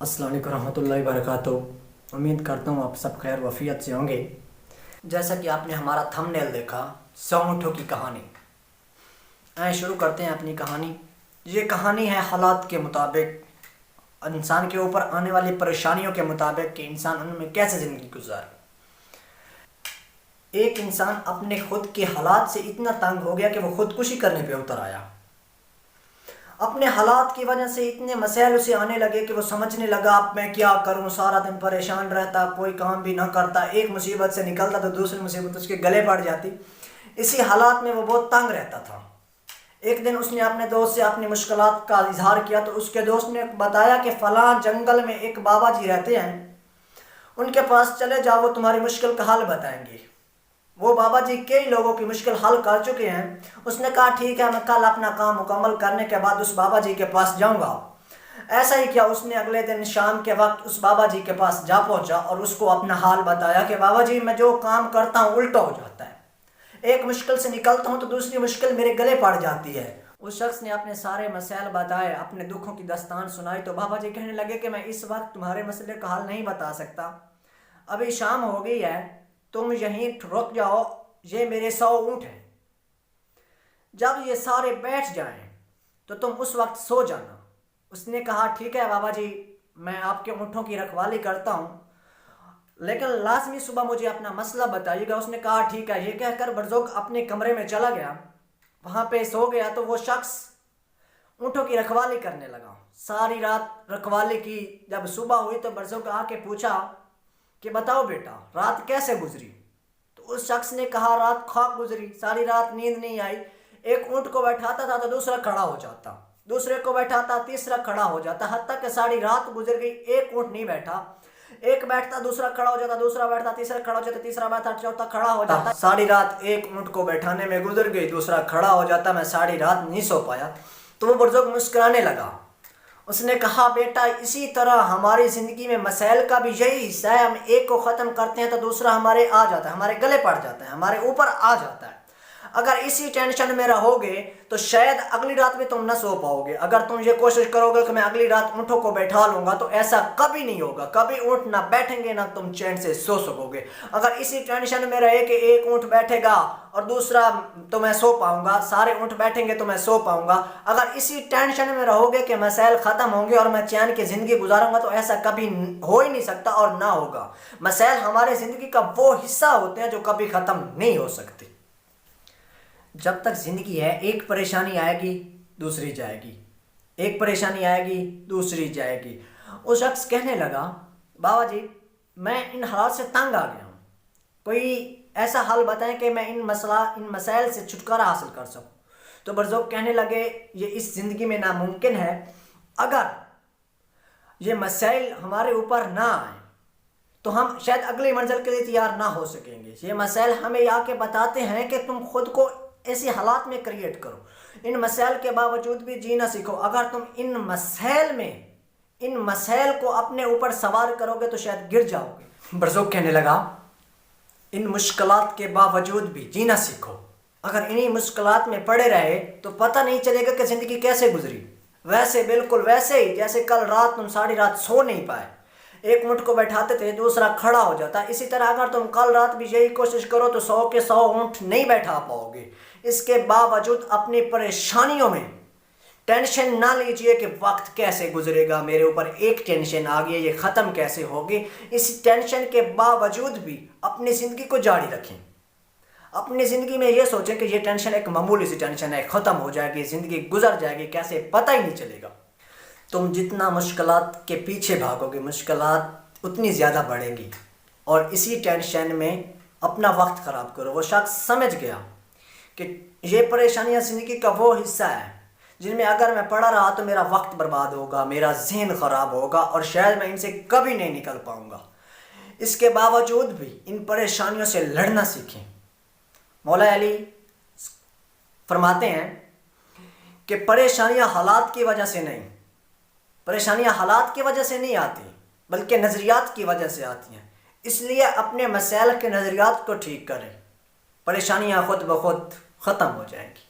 السلام علیکم ورحمۃ اللہ وبرکاتہ۔ امید کرتا ہوں آپ سب خیر وفیت سے ہوں گے۔ جیسا کہ آپ نے ہمارا تھمبنیل دیکھا، 100 اونٹوں کی کہانی۔ شروع کرتے ہیں اپنی کہانی۔ یہ کہانی ہے حالات کے مطابق، انسان کے اوپر آنے والی پریشانیوں کے مطابق کہ انسان ان میں کیسے زندگی گزارے۔ ایک انسان اپنے خود کے حالات سے اتنا تنگ ہو گیا کہ وہ خودکشی کرنے پہ اتر آیا۔ اپنے حالات کی وجہ سے اتنے مسائل اسے آنے لگے کہ وہ سمجھنے لگا اب میں کیا کروں، سارا دن پریشان رہتا، کوئی کام بھی نہ کرتا، ایک مصیبت سے نکلتا تو دوسری مصیبت اس کے گلے پڑ جاتی۔ اسی حالات میں وہ بہت تنگ رہتا تھا۔ ایک دن اس نے اپنے دوست سے اپنی مشکلات کا اظہار کیا تو اس کے دوست نے بتایا کہ فلاں جنگل میں ایک بابا جی رہتے ہیں، ان کے پاس چلے جاؤ، وہ تمہاری مشکل کا حل بتائیں گے۔ وہ بابا جی کئی لوگوں کی مشکل حل کر چکے ہیں۔ اس نے کہا ٹھیک ہے، میں کل اپنا کام مکمل کرنے کے بعد اس بابا جی کے پاس جاؤں گا۔ ایسا ہی کیا، اس نے اگلے دن شام کے وقت اس بابا جی کے پاس جا پہنچا اور اس کو اپنا حال بتایا کہ بابا جی میں جو کام کرتا ہوں الٹا ہو جاتا ہے، ایک مشکل سے نکلتا ہوں تو دوسری مشکل میرے گلے پڑ جاتی ہے۔ اس شخص نے اپنے سارے مسائل بتائے، اپنے دکھوں کی داستان سنائی تو بابا جی کہنے لگے کہ میں اس وقت تمہارے مسئلے کا حل نہیں بتا سکتا، ابھی شام ہو گئی ہے، تم یہیں رک جاؤ، یہ میرے 100 اونٹ ہیں، جب یہ سارے بیٹھ جائیں تو تم اس وقت سو جانا۔ اس نے کہا ٹھیک ہے بابا جی، میں آپ کے اونٹوں کی رکھوالی کرتا ہوں، لیکن لازمی صبح مجھے اپنا مسئلہ بتائیے گا۔ اس نے کہا ٹھیک ہے۔ یہ کہہ کر برزوق اپنے کمرے میں چلا گیا، وہاں پہ سو گیا تو وہ شخص اونٹوں کی رکھوالی کرنے لگا۔ ساری رات رکھوالی کی، جب صبح ہوئی تو برزوق آ کے پوچھا کہ بتاؤ بیٹا رات کیسے گزری؟ تو اس شخص نے کہا رات خواب گزری، ساری رات نیند نہیں آئی، ایک اونٹ کو بیٹھاتا تھا تو دوسرا کھڑا ہو جاتا، دوسرے کو بیٹھاتا تیسرا کھڑا ہو جاتا، حتیٰ کہ ساری رات گزر گئی، ایک اونٹ نہیں بیٹھا، ایک بیٹھتا دوسرا کھڑا ہو جاتا، دوسرا بیٹھتا تیسرا کھڑا ہو جاتا، تیسرا بیٹھتا چوتھا کھڑا ہو جاتا، ساری رات ایک اونٹ کو بیٹھانے میں گزر گئی، دوسرا کھڑا ہو جاتا، میں ساری رات نہیں سو پایا۔ تو وہ برزوق مسکرانے لگا۔ اس نے کہا بیٹا اسی طرح ہماری زندگی میں مسائل کا بھی یہی حصہ ہے، ہم ایک کو ختم کرتے ہیں تو دوسرا ہمارے آ جاتا ہے، ہمارے گلے پڑ جاتا ہے، ہمارے اوپر آ جاتا ہے۔ اگر اسی ٹینشن میں رہو گے تو شاید اگلی رات میں تم نہ سو پاؤ گے۔ اگر تم یہ کوشش کرو گے کہ میں اگلی رات اونٹوں کو بیٹھا لوں گا تو ایسا کبھی نہیں ہوگا، کبھی اونٹ نہ بیٹھیں گے، نہ تم چین سے سو سکو گے۔ اگر اسی ٹینشن میں رہے کہ ایک اونٹ بیٹھے گا اور دوسرا تو میں سو پاؤں گا، سارے اونٹ بیٹھیں گے تو میں سو پاؤں گا، اگر اسی ٹینشن میں رہو گے کہ مسائل ختم ہوں گے اور میں چین کی زندگی گزاروں گا تو ایسا کبھی ہو ہی نہیں سکتا اور نہ ہوگا۔ مسائل ہمارے زندگی کا وہ حصہ ہوتے ہیں جو کبھی ختم نہیں ہو سکتے۔ جب تک زندگی ہے ایک پریشانی آئے گی دوسری جائے گی، ایک پریشانی آئے گی دوسری جائے گی۔ وہ شخص کہنے لگا بابا جی میں ان حالات سے تنگ آ گیا ہوں، کوئی ایسا حل بتائیں کہ میں ان مسائل سے چھٹکارا حاصل کر سکوں۔ تو برزوق کہنے لگے یہ اس زندگی میں ناممکن ہے، اگر یہ مسائل ہمارے اوپر نہ آئیں تو ہم شاید اگلی منزل کے لیے تیار نہ ہو سکیں گے۔ یہ مسائل ہمیں آ کے بتاتے ہیں کہ تم خود کو ایسی حالات میں کریٹ کرو، ان مسائل کے باوجود بھی جینا سیکھو۔ اگر تم ان مسائل کو اپنے اوپر سوار کرو گے تو شاید گر جاؤ گے۔ برزوق کہنے لگا ان مشکلات کے باوجود بھی جینا سیکھو، اگر انہی مشکلات میں پڑے رہے تو پتہ نہیں چلے گا کہ زندگی کیسے گزری۔ ویسے بالکل ویسے ہی جیسے کل رات تم ساری رات سو نہیں پائے، ایک اونٹ کو بیٹھاتے تھے دوسرا کھڑا ہو جاتا، اسی طرح اگر تم کل رات بھی یہی کوشش کرو تو 100 کے 100 اونٹ نہیں بیٹھا پاؤ گے۔ اس کے باوجود اپنی پریشانیوں میں ٹینشن نہ لیجئے کہ وقت کیسے گزرے گا، میرے اوپر ایک ٹینشن آ گئی، یہ ختم کیسے ہوگی۔ اس ٹینشن کے باوجود بھی اپنی زندگی کو جاری رکھیں، اپنی زندگی میں یہ سوچیں کہ یہ ٹینشن ایک معمولی سی ٹینشن ہے، ختم ہو جائے گی، زندگی گزر جائے گی، کیسے پتہ ہی نہیں چلے گا۔ تم جتنا مشکلات کے پیچھے بھاگو گے مشکلات اتنی زیادہ بڑھیں گی اور اسی ٹینشن میں اپنا وقت خراب کرو۔ وہ شخص سمجھ گیا کہ یہ پریشانیاں زندگی کا وہ حصہ ہے جن میں اگر میں پڑا رہا تو میرا وقت برباد ہوگا، میرا ذہن خراب ہوگا اور شاید میں ان سے کبھی نہیں نکل پاؤں گا۔ اس کے باوجود بھی ان پریشانیوں سے لڑنا سیکھیں۔ مولا علی فرماتے ہیں کہ پریشانیاں حالات کی وجہ سے نہیں، پریشانیاں حالات کی وجہ سے نہیں آتی بلکہ نظریات کی وجہ سے آتی ہیں، اس لیے اپنے مسائل کے نظریات کو ٹھیک کریں، پریشانیاں خود بخود ختم ہو جائیں گی۔